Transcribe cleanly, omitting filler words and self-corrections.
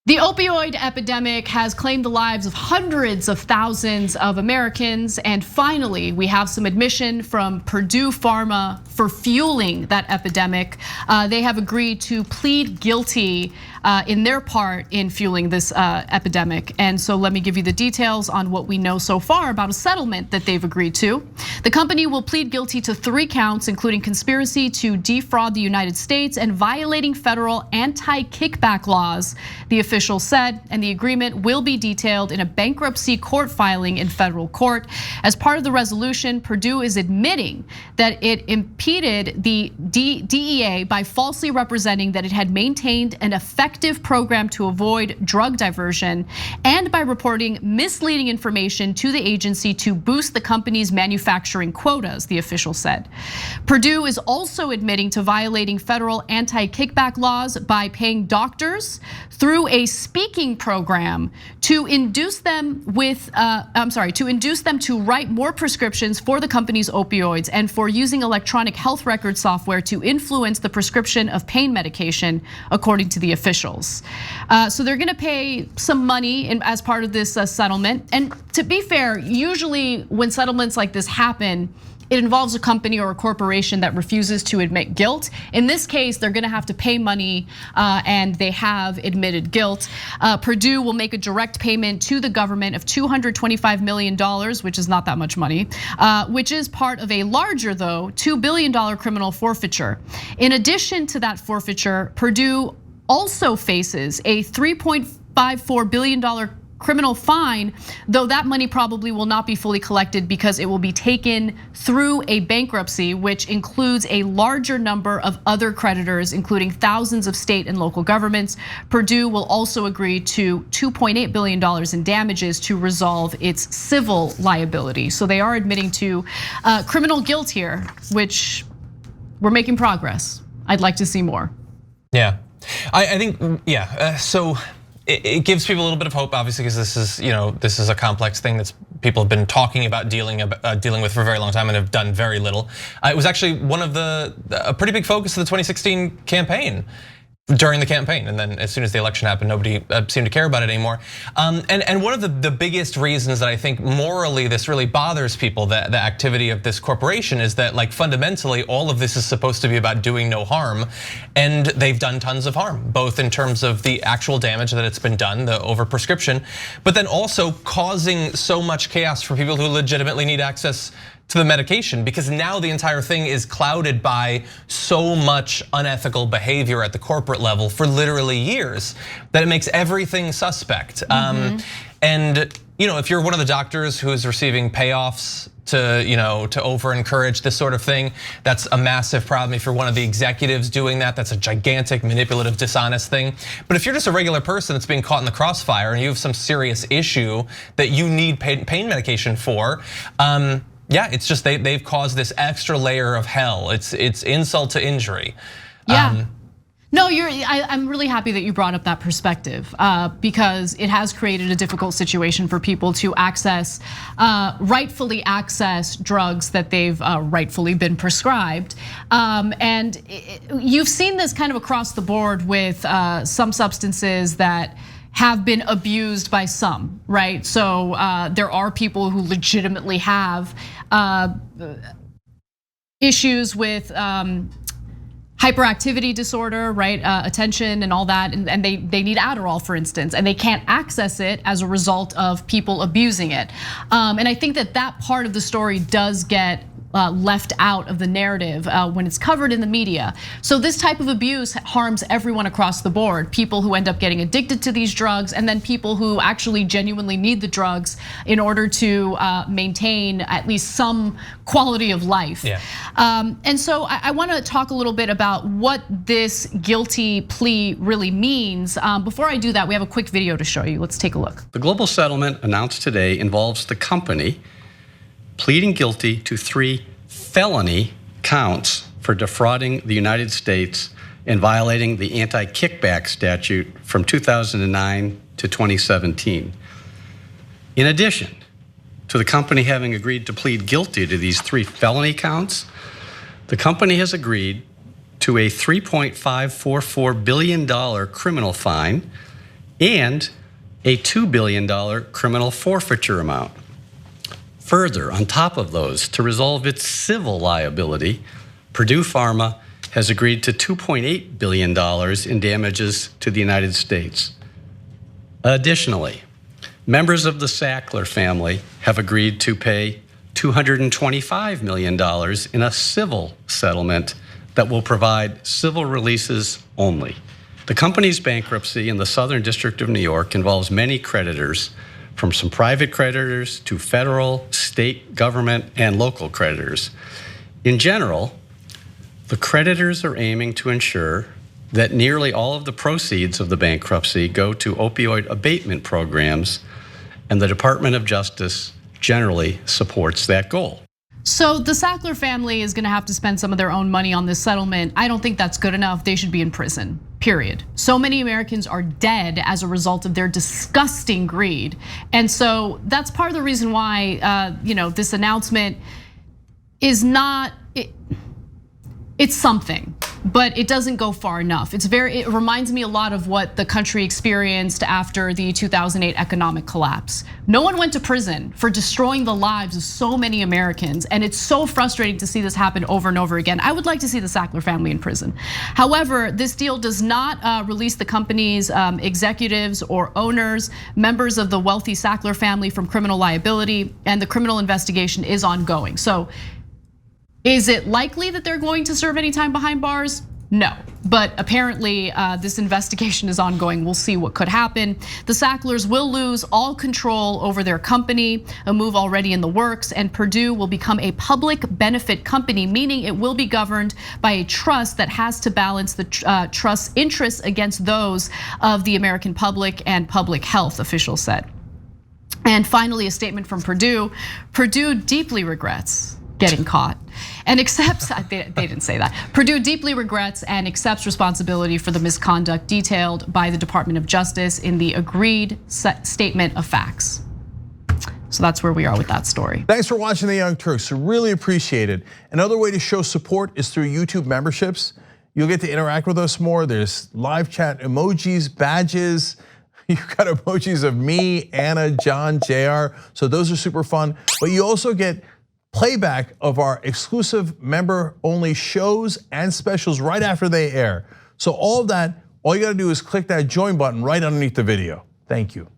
The opioid epidemic has claimed the lives of hundreds of thousands of Americans, and finally, we have some admission from Purdue Pharma for fueling that epidemic. They have agreed to plead guilty in their part in fueling this epidemic. And so let me give you the details on what we know so far about a settlement that they've agreed to. The company will plead guilty to 3 counts, including conspiracy to defraud the United States and violating federal anti-kickback laws, the official said, and the agreement will be detailed in a bankruptcy court filing in federal court. As part of the resolution, Purdue is admitting that it impeded the DEA by falsely representing that it had maintained an effective program to avoid drug diversion and by reporting misleading information to the agency to boost the company's manufacturing quotas, the official said. Purdue is also admitting to violating federal anti-kickback laws by paying doctors through a speaking program to induce them to write more prescriptions for the company's opioids and for using electronic health record software to influence the prescription of pain medication, according to the officials. So they're gonna pay some money as part of this settlement. And to be fair, usually when settlements like this happen, it involves a company or a corporation that refuses to admit guilt. In this case, they're gonna have to pay money and they have admitted guilt. Purdue will make a direct payment to the government of $225 million, which is not that much money, which is part of a larger, though, $2 billion criminal forfeiture. In addition to that forfeiture, Purdue also faces a $3.54 billion criminal fine, though that money probably will not be fully collected because it will be taken through a bankruptcy, which includes a larger number of other creditors, including thousands of state and local governments. Purdue will also agree to $2.8 billion in damages to resolve its civil liability. So they are admitting to criminal guilt here, which we're making progress. I'd like to see more. Yeah, I think, yeah, so it gives people a little bit of hope, obviously, because this is a complex thing that people have been talking about dealing with for a very long time and have done very little. It was actually one of a pretty big focus of the 2016 campaign. During the campaign, and then as soon as the election happened, nobody seemed to care about it anymore. And one of the biggest reasons that I think morally this really bothers people, the activity of this corporation, is that like fundamentally all of this is supposed to be about doing no harm, and they've done tons of harm, both in terms of the actual damage that it's been done, the overprescription, but then also causing so much chaos for people who legitimately need access to the medication, because now the entire thing is clouded by so much unethical behavior at the corporate level for literally years that it makes everything suspect. And if you're one of the doctors who is receiving payoffs to over encourage this sort of thing, that's a massive problem. If you're one of the executives doing that, that's a gigantic, manipulative, dishonest thing. But if you're just a regular person that's being caught in the crossfire and you have some serious issue that you need pain medication for, yeah, it's just they've caused this extra layer of hell. It's insult to injury. Yeah. No, I'm really happy that you brought up that perspective because it has created a difficult situation for people to rightfully access drugs that they've rightfully been prescribed. And you've seen this kind of across the board with some substances that have been abused by some, right? So there are people who legitimately have issues with hyperactivity disorder, right? Attention and all that, and they need Iadarola, for instance, and they can't access it as a result of people abusing it. And I think that part of the story does get left out of the narrative when it's covered in the media. So this type of abuse harms everyone across the board. People who end up getting addicted to these drugs, and then people who actually genuinely need the drugs in order to maintain at least some quality of life. Yeah. And so I want to talk a little bit about what this guilty plea really means. Before I do that, we have a quick video to show you. Let's take a look. The global settlement announced today involves the company pleading guilty to 3 felony counts for defrauding the United States and violating the anti-kickback statute from 2009 to 2017. In addition to the company having agreed to plead guilty to these 3 felony counts, the company has agreed to a $3.544 billion criminal fine and a $2 billion criminal forfeiture amount. Further, on top of those, to resolve its civil liability, Purdue Pharma has agreed to $2.8 billion in damages to the United States. Additionally, members of the Sackler family have agreed to pay $225 million in a civil settlement that will provide civil releases only. The company's bankruptcy in the Southern District of New York involves many creditors, from some private creditors to federal, state government, and local creditors. In general, the creditors are aiming to ensure that nearly all of the proceeds of the bankruptcy go to opioid abatement programs, and the Department of Justice generally supports that goal. So the Sackler family is gonna have to spend some of their own money on this settlement. I don't think that's good enough. They should be in prison, period. So many Americans are dead as a result of their disgusting greed. And so that's part of the reason why this announcement is not, it's something, but it doesn't go far enough. It reminds me a lot of what the country experienced after the 2008 economic collapse. No one went to prison for destroying the lives of so many Americans, and it's so frustrating to see this happen over and over again. I would like to see the Sackler family in prison. However, this deal does not release the company's executives or owners, members of the wealthy Sackler family from criminal liability, and the criminal investigation is ongoing. So, is it likely that they're going to serve any time behind bars? No, but apparently this investigation is ongoing. We'll see what could happen. The Sacklers will lose all control over their company, a move already in the works, and Purdue will become a public benefit company, meaning it will be governed by a trust that has to balance the trust's interests against those of the American public and public health, officials said. And finally, a statement from Purdue. Purdue deeply regrets getting caught and accepts, they didn't say that. Purdue deeply regrets and accepts responsibility for the misconduct detailed by the Department of Justice in the agreed statement of facts. So that's where we are with that story. Thanks for watching The Young Turks, really appreciate it. Another way to show support is through YouTube memberships. You'll get to interact with us more. There's live chat emojis, badges. You've got emojis of me, Anna, John, JR. So those are super fun. But you also get playback of our exclusive member-only shows and specials right after they air. So all of that, all you gotta do is click that join button right underneath the video. Thank you.